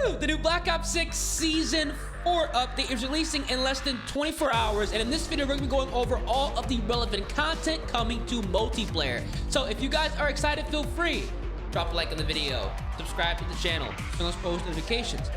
Woo! The new Black Ops 6 Season 4 update is releasing in less than 24 hours, and in this video, we're going to be going over all of the relevant content coming to multiplayer. So if you guys are excited, feel free, drop a like on the video, subscribe to the channel, turn those post notifications,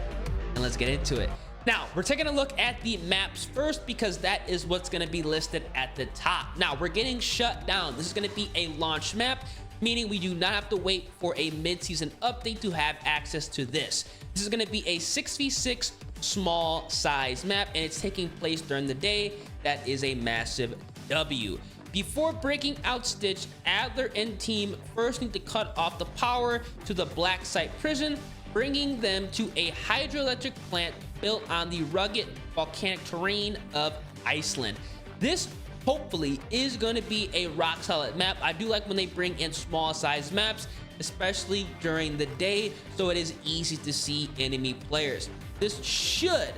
and let's get into it. Now, we're taking a look at the maps first because that is what's going to be listed at the top. Now, we're getting shut down. This is going to be a launch map, meaning we do not have to wait for a mid-season update to have access to this. This is going to be a 6v6 small size map, and it's taking place during the day. That is a massive W. Before breaking out Stitch, Adler and team first need to cut off the power to the black site prison, bringing them to a hydroelectric plant built on the rugged volcanic terrain of Iceland. This hopefully is going to be a rock solid map. I do like when they bring in small size maps, especially during the day, so it is easy to see enemy players. This should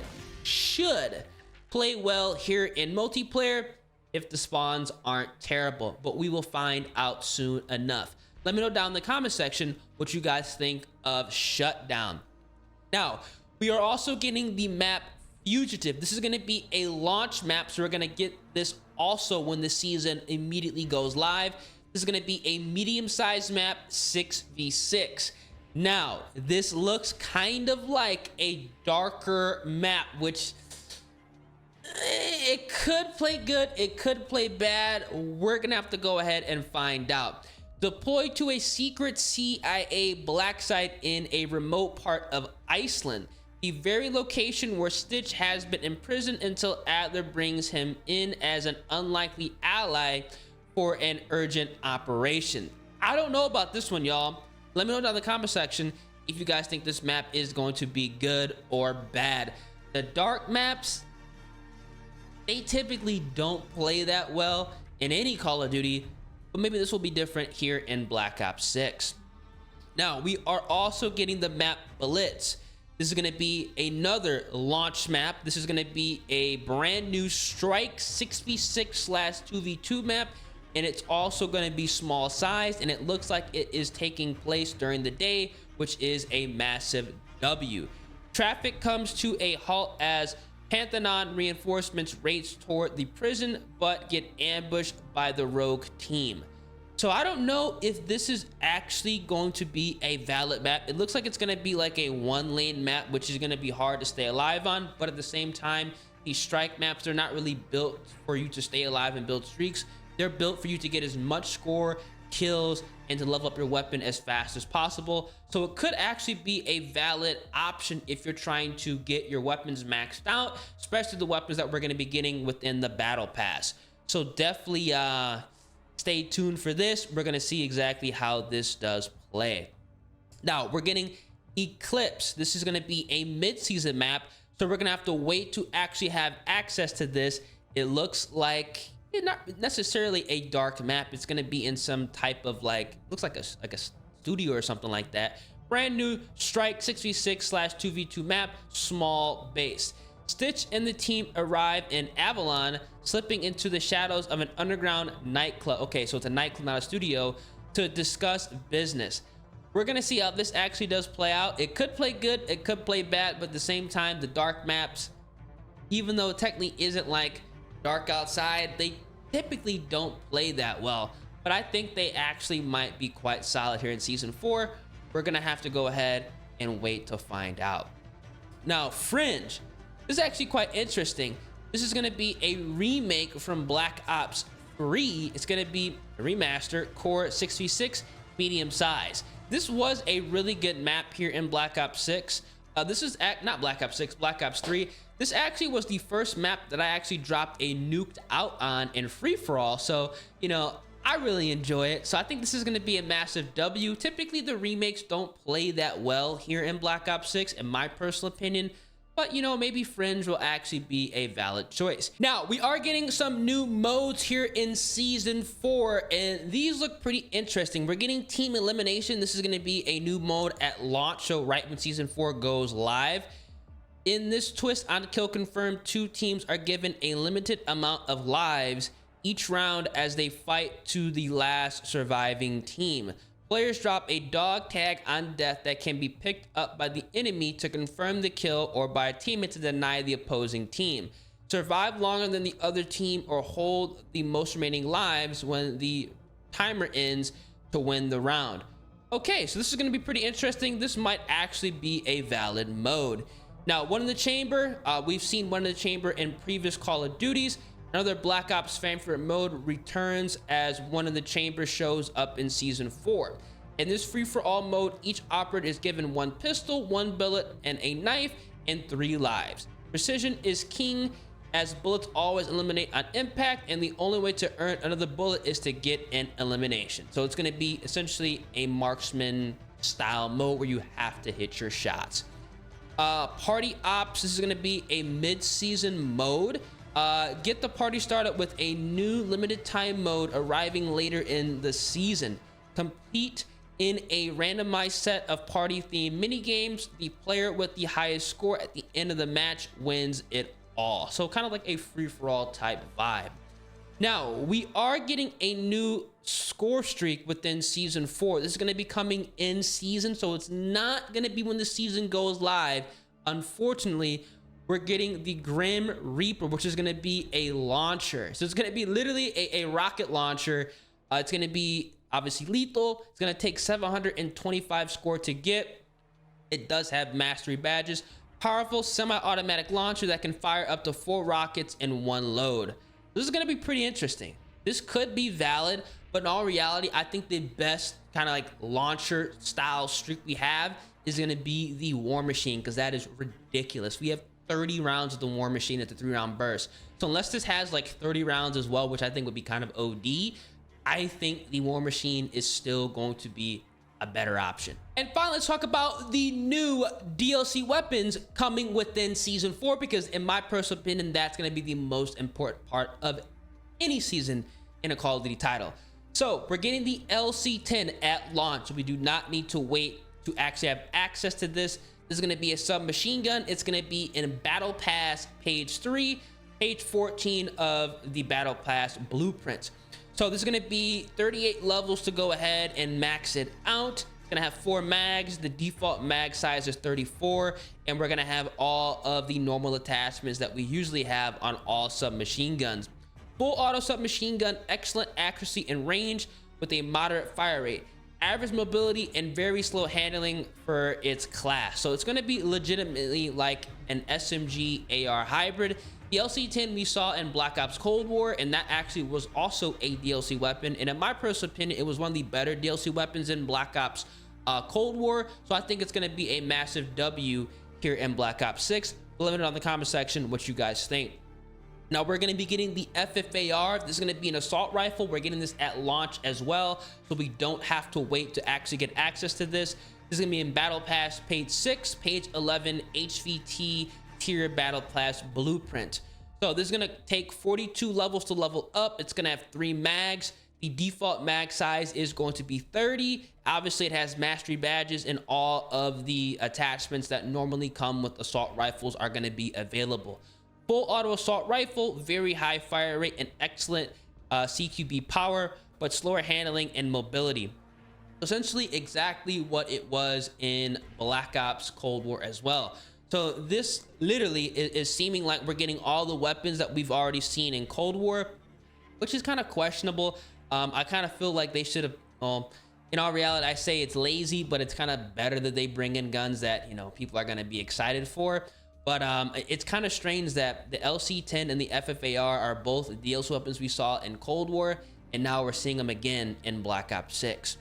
play well here in multiplayer if the spawns aren't terrible, but we will find out soon enough. Let me know down in the comment section what you guys think of Shutdown. Now, we are also getting the map Fugitive. This is going to be a launch map, so we're going to get this also when the season immediately goes live. This is going to be a medium-sized map, 6v6. Now, this looks kind of like a darker map, which it could play good, it could play bad. We're going to have to go ahead and find out. Deployed to a secret CIA black site in a remote part of Iceland, the very location where Stitch has been imprisoned until Adler brings him in as an unlikely ally for an urgent operation. I don't know about this one, y'all. Let me know down in the comment section if you guys think this map is going to be good or bad. The dark maps, they typically don't play that well in any Call of Duty, but maybe this will be different here in Black Ops 6. Now, we are also getting the map Blitz. This is going to be another launch map. This is going to be a brand new strike 6v6/2v2 map, and it's also going to be small sized, and it looks like it is taking place during the day, which is a massive W. Traffic comes to a halt as Pantheon reinforcements race toward the prison but get ambushed by the rogue team. So I don't know if this is actually going to be a valid map. It looks like it's going to be like a one-lane map, which is going to be hard to stay alive on, but at the same time, these strike maps are not really built for you to stay alive and build streaks. They're built for you to get as much score, kills, and to level up your weapon as fast as possible. So it could actually be a valid option if you're trying to get your weapons maxed out, especially the weapons that we're going to be getting within the battle pass. So definitely stay tuned for this. We're going to see exactly how this does play. Now, we're getting Eclipse. This is going to be a mid-season map, so we're going to have to wait to actually have access to this. It looks like it's not necessarily a dark map. It's going to be in some type of looks like a studio or something like that. Brand new strike 6v6/2v2 map, small base. Stitch and the team arrive in Avalon, slipping into the shadows of an underground nightclub. Okay, so it's a nightclub, not a studio, to discuss business. We're gonna see how this actually does play out. It could play good, it could play bad, but at the same time, the dark maps, even though it technically isn't like dark outside, they typically don't play that well. But I think they actually might be quite solid here in Season 4. We're gonna have to go ahead and wait to find out. Now, Fringe. This is actually quite interesting. This is going to be a remake from Black Ops 3. It's going to be a remaster, core 6v6, medium size. This was a really good map here in Black Ops 6. This is not Black Ops 6, Black Ops 3. This actually was the first map that I actually dropped a nuked out on in free-for-all. So, you know, I really enjoy it. So I think this is going to be a massive W. Typically, the remakes don't play that well here in Black Ops 6, in my personal opinion. But, you know, maybe Fringe will actually be a valid choice. Now, we are getting some new modes here in Season 4, and these look pretty interesting. We're getting Team Elimination. This is going to be a new mode at launch, so right when Season 4 goes live. In this twist on Kill Confirmed, 2 teams are given a limited amount of lives each round as they fight to the last surviving team. Players drop a dog tag on death that can be picked up by the enemy to confirm the kill or by a teammate to deny the opposing team. Survive longer than the other team or hold the most remaining lives when the timer ends to win the round. Okay, so this is going to be pretty interesting. This might actually be a valid mode. Now, One in the Chamber, we've seen One in the Chamber in previous Call of Duties. Another Black Ops fan favorite mode returns as One in the Chamber shows up in Season 4. In this free-for-all mode, each operator is given 1 pistol, 1 bullet, and a knife, and 3 lives. Precision is king, as bullets always eliminate on impact, and the only way to earn another bullet is to get an elimination. So it's going to be essentially a marksman style mode where you have to hit your shots. Party Ops, this is going to be a mid-season mode. Get the party started with a new limited time mode arriving later in the season. Compete in a randomized set of party themed mini games. The player with the highest score at the end of the match wins it all. So kind of like a free-for-all type vibe. Now, we are getting a new score streak within Season 4. This is going to be coming in season, so it's not going to be when the season goes live. Unfortunately, we're getting the Grim Reaper, which is going to be a launcher. So it's going to be literally a rocket launcher. It's going to be obviously lethal. It's going to take 725 score to get. It does have mastery badges. Powerful semi-automatic launcher that can fire up to 4 rockets in 1 load. This is going to be pretty interesting. This could be valid, but in all reality, I think the best kind of like launcher style streak we have is going to be the War Machine, because that is ridiculous. We have 30 rounds of the War Machine at the 3-round burst. So unless this has like 30 rounds as well, which I think would be kind of OD, I think the War Machine is still going to be a better option. And finally, let's talk about the new DLC weapons coming within Season 4, because in my personal opinion, that's going to be the most important part of any season in a Call of Duty title. So we're getting the LC-10 at launch. We do not need to wait to actually have access to this. This is going to be a submachine gun. It's going to be in Battle Pass page 3, page 14 of the Battle Pass blueprints. So this is going to be 38 levels to go ahead and max it out. It's going to have 4 mags. The default mag size is 34. And we're going to have all of the normal attachments that we usually have on all submachine guns. Full auto submachine gun, excellent accuracy and range with a moderate fire rate. Average mobility and very slow handling for its class. So it's going to be legitimately like an SMG AR hybrid. The LC-10 we saw in Black Ops Cold War, and that actually was also a DLC weapon. And in my personal opinion, it was one of the better DLC weapons in Black Ops Cold War. So I think it's going to be a massive W here in Black Ops 6. Let me know in the comment section what you guys think. Now we're going to be getting the FFAR. This is going to be an assault rifle. We're getting this at launch as well, so we don't have to wait to actually get access to this. This is going to be in Battle Pass page 6, page 11, HVT tier Battle Pass blueprint. So this is going to take 42 levels to level up. It's going to have 3 mags. The default mag size is going to be 30. Obviously, it has mastery badges, and all of the attachments that normally come with assault rifles are going to be available. Full auto assault rifle, very high fire rate and excellent CQB power, but slower handling and mobility. Essentially exactly what it was in Black Ops Cold War as well. So this literally is seeming like we're getting all the weapons that we've already seen in Cold War, which is kind of questionable. I kind of feel like they should have, in all reality, I say it's lazy, but it's kind of better that they bring in guns that, you know, people are going to be excited for. But it's kind of strange that the LC-10 and the FFAR are both DLC weapons we saw in Cold War, and now we're seeing them again in Black Ops 6.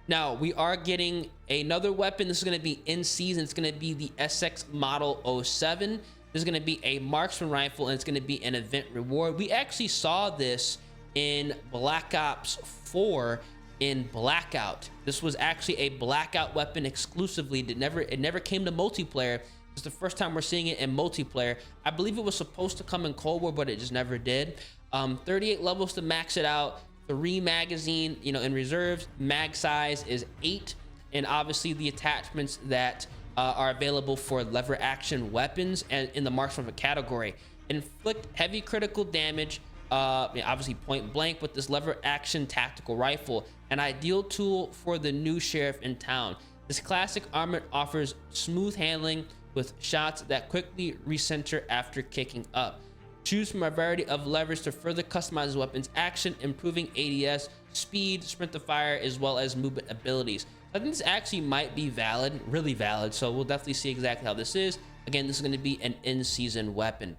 Now, we are getting another weapon. This is going to be in season. It's going to be the SX Model 07. This is going to be a marksman rifle, and it's going to be an event reward. We actually saw this in Black Ops 4 in Blackout. This was actually a Blackout weapon exclusively. It never came to multiplayer. It's the first time we're seeing it in multiplayer. I believe it was supposed to come in Cold War, but it just never did. 38 levels to max it out. 3 magazine, you know, in reserves. Mag size is 8, and obviously the attachments that are available for lever action weapons and in the marksman category. Inflict heavy critical damage, obviously point blank with this lever action tactical rifle, an ideal tool for the new sheriff in town. This classic armament offers smooth handling with shots that quickly recenter after kicking up. Choose from a variety of levers to further customize the weapon's action, improving ADS, speed, sprint to fire, as well as movement abilities. I think this actually might be valid, really valid, so we'll definitely see exactly how this is. Again, this is going to be an in-season weapon.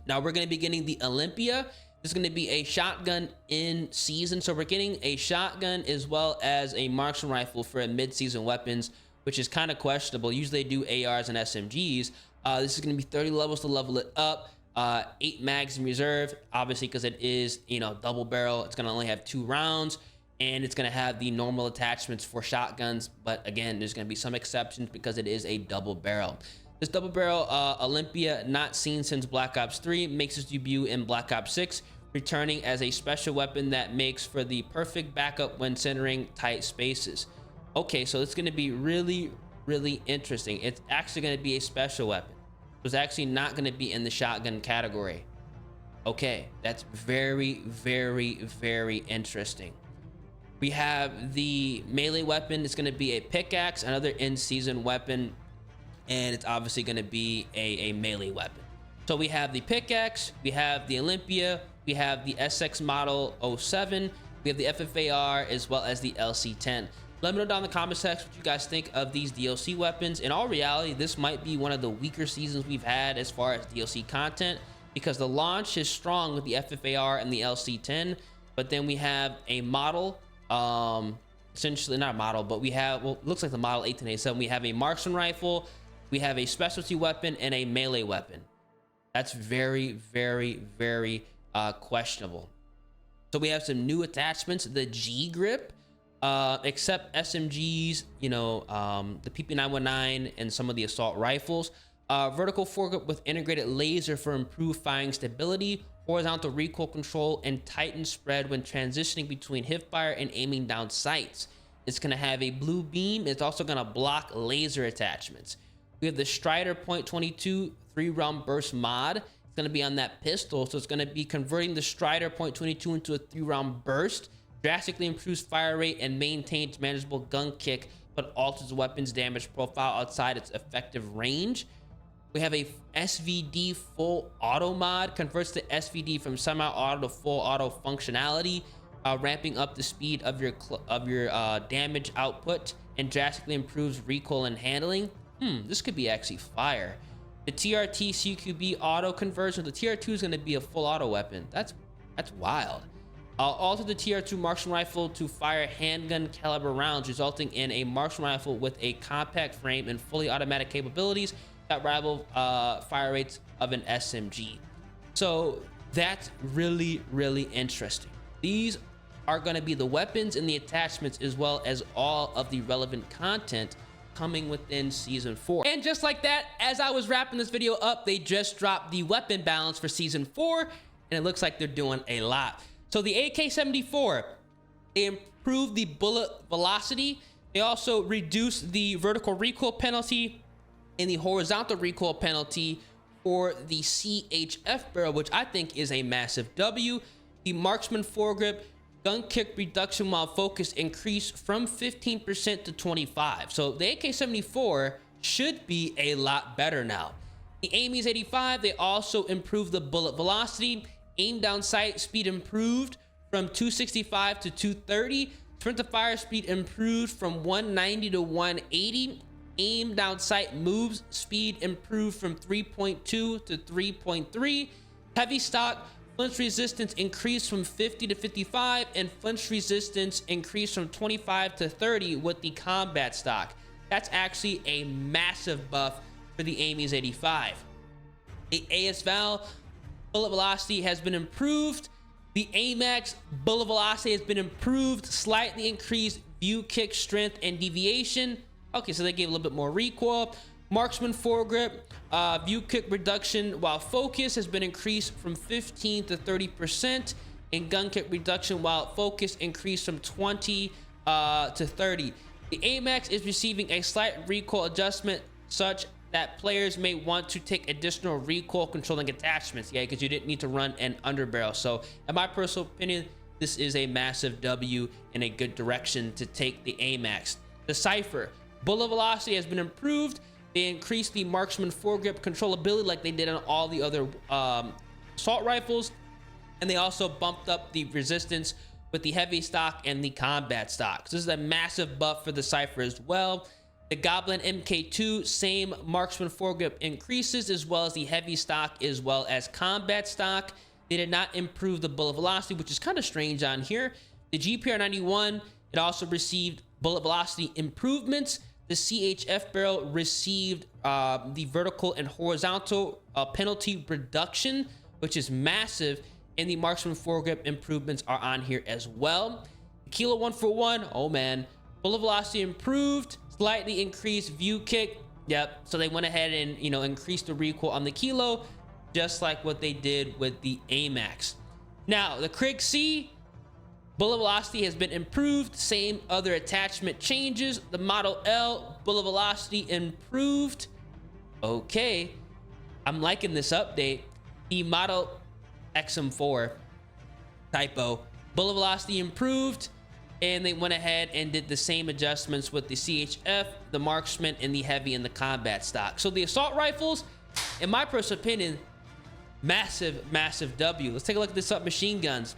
Now we're going to be getting the Olympia. This is going to be a shotgun in season, so we're getting a shotgun as well as a marksman rifle for a mid-season weapons, which is kind of questionable. Usually they do ARs and SMGs. This is going to be 30 levels to level it up. 8 mags in reserve, obviously, because it is, you know, double barrel. It's going to only have 2 rounds, and it's going to have the normal attachments for shotguns. But again, there's going to be some exceptions because it is a double barrel. This double barrel Olympia, not seen since Black Ops 3, makes its debut in Black Ops 6, returning as a special weapon that makes for the perfect backup when centering tight spaces. Okay, so it's going to be really, really interesting. It's actually going to be a special weapon. It's actually not going to be in the shotgun category. Okay, that's very, very, very interesting. We have the melee weapon. It's going to be a pickaxe, another in-season weapon, and it's obviously going to be a melee weapon. So we have the pickaxe, we have the Olympia, we have the SX model 07, we have the FFAR, as well as the LC10. Let me know down in the comment section what you guys think of these DLC weapons. In all reality, this might be one of the weaker seasons we've had as far as DLC content, because the launch is strong with the FFAR and the LC10, but then we have a model, essentially not a model, but we have, well, it looks like the model 1887. We have a marksman rifle, we have a specialty weapon, and a melee weapon. That's very, very, very questionable. So we have some new attachments, the G grip, except SMGs, you know, the PP919 and some of the assault rifles. Vertical foregrip with integrated laser for improved firing stability, horizontal recoil control, and tightened spread when transitioning between hipfire and aiming down sights. It's going to have a blue beam. It's also going to block laser attachments. We have the Strider .22 3-round burst mod. It's going to be on that pistol, so it's going to be converting the Strider .22 into a 3-round burst, drastically improves fire rate and maintains manageable gun kick, but alters the weapon's damage profile outside its effective range. We have a SVD full auto mod, converts the SVD from semi-auto to full auto functionality, ramping up the speed of your damage output, and drastically improves recoil and handling. This could be actually fire. The TRT CQB auto conversion. The TR2 is going to be a full auto weapon. That's wild. Alter the TR2 marksman rifle to fire handgun caliber rounds, resulting in a marksman rifle with a compact frame and fully automatic capabilities that rival fire rates of an SMG. So that's really, really interesting. These are going to be the weapons and the attachments, as well as all of the relevant content coming within season 4. And just like that, as I was wrapping this video up, they just dropped the weapon balance for season 4, and it looks like they're doing a lot. So the AK-74, they improved the bullet velocity. They also reduced the vertical recoil penalty and the horizontal recoil penalty for the CHF barrel, which I think is a massive W. The marksman foregrip, gun kick reduction while focused increased from 15% to 25%. So the AK-74 should be a lot better now. The Ames 85, they also improved the bullet velocity. Aim down sight speed improved from 265 to 230. Sprint to fire speed improved from 190 to 180. Aim down sight moves speed improved from 3.2 to 3.3. Heavy stock flinch resistance increased from 50 to 55, and flinch resistance increased from 25 to 30 with the combat stock. That's actually a massive buff for the Ames 85. The ASVAL bullet velocity has been improved. The AMAX bullet velocity has been improved, slightly increased view kick strength and deviation. Okay, so they gave a little bit more recoil. Marksman foregrip, view kick reduction while focus has been increased from 15 to 30%, and gun kick reduction while focus increased from 20 to 30. The AMAX is receiving a slight recoil adjustment such that players may want to take additional recoil controlling attachments, yeah, because you didn't need to run an underbarrel. So in my personal opinion, this is a massive W in a good direction to take the AMAX. The Cypher, bullet velocity has been improved. They increased the marksman foregrip controllability like they did on all the other assault rifles, and they also bumped up the resistance with the heavy stock and the combat stock. So this is a massive buff for the Cypher as well. The Goblin MK2, same marksman foregrip increases, as well as the heavy stock as well as combat stock. They did not improve the bullet velocity, which is kind of strange on here. The GPR91, it also received bullet velocity improvements. The CHF barrel received the vertical and horizontal penalty reduction, which is massive. And the marksman foregrip improvements are on here as well. Kilo 141, oh man, bullet velocity improved, slightly increased view kick. Yep, so they went ahead and, you know, increased the recoil on the Kilo, just like what they did with the AMAX. Now, the Krig C, bullet velocity has been improved, same other attachment changes. The Model L, bullet velocity improved. Okay, I'm liking this update. The Model XM4, typo, bullet velocity improved, and they went ahead and did the same adjustments with the CHF, the marksman, and the heavy and the combat stock. So the assault rifles, in my personal opinion, massive W. Let's take a look at the submachine guns.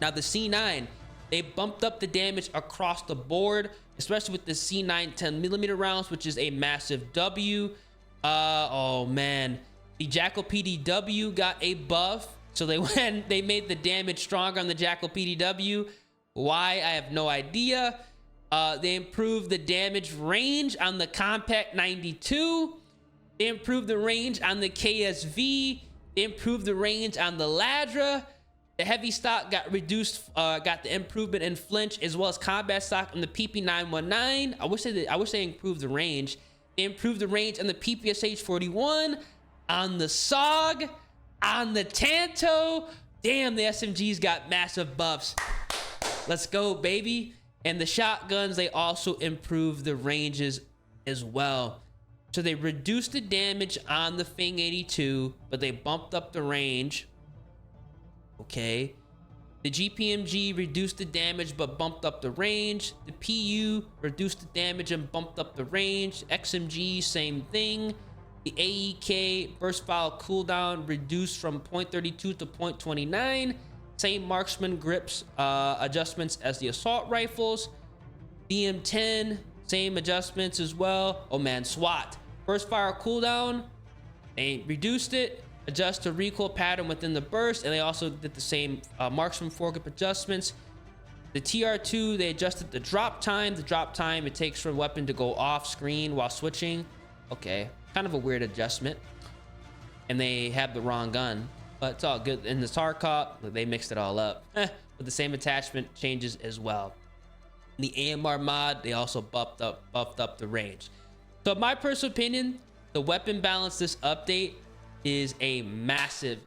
Now the C9, they bumped up the damage across the board, especially with the C9 10mm rounds, which is a massive W. Oh man, the Jackal PDW got a buff. So they made the damage stronger on the Jackal PDW. Why? I have no idea. They improved the damage range on the Compact 92. They improved the range on the KSV. They improved the range on the Ladra. The heavy stock got reduced, got the improvement in flinch, as well as combat stock on the PP919. I wish they improved the range. They improved the range on the PPSH 41, on the SOG, on the Tanto. Damn, the SMGs got massive buffs. Let's go, baby. And the shotguns, they also improved the ranges as well. So they reduced the damage on the Fing 82, but they bumped up the range. Okay. The GPMG reduced the damage but bumped up the range. The PU reduced the damage and bumped up the range. XMG, same thing. The AEK burst file cooldown reduced from 0.32 to 0.29. Same marksman grips adjustments as the assault rifles. DM10, same adjustments as well. Oh man, SWAT. Burst fire cooldown, they reduced it. Adjust the recoil pattern within the burst, and they also did the same marksman foregrip adjustments. The TR2, they adjusted the drop time. The drop time it takes for a weapon to go off screen while switching. Okay, kind of a weird adjustment. And they have the wrong gun, but it's all good. In the Tarkov, they mixed it all up with the same attachment changes as well. In the AMR mod, they also buffed up the range. So in my personal opinion, the weapon balance this update is a massive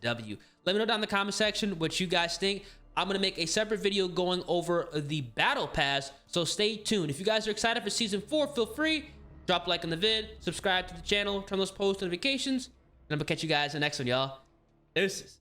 W. Let me know down in the comment section what you guys think. I'm gonna make a separate video going over the battle pass, so stay tuned. If you guys are excited for season 4, feel free, drop a like on the vid, subscribe to the channel, turn those post notifications, and I'm gonna catch you guys in the next one, y'all. Deuces.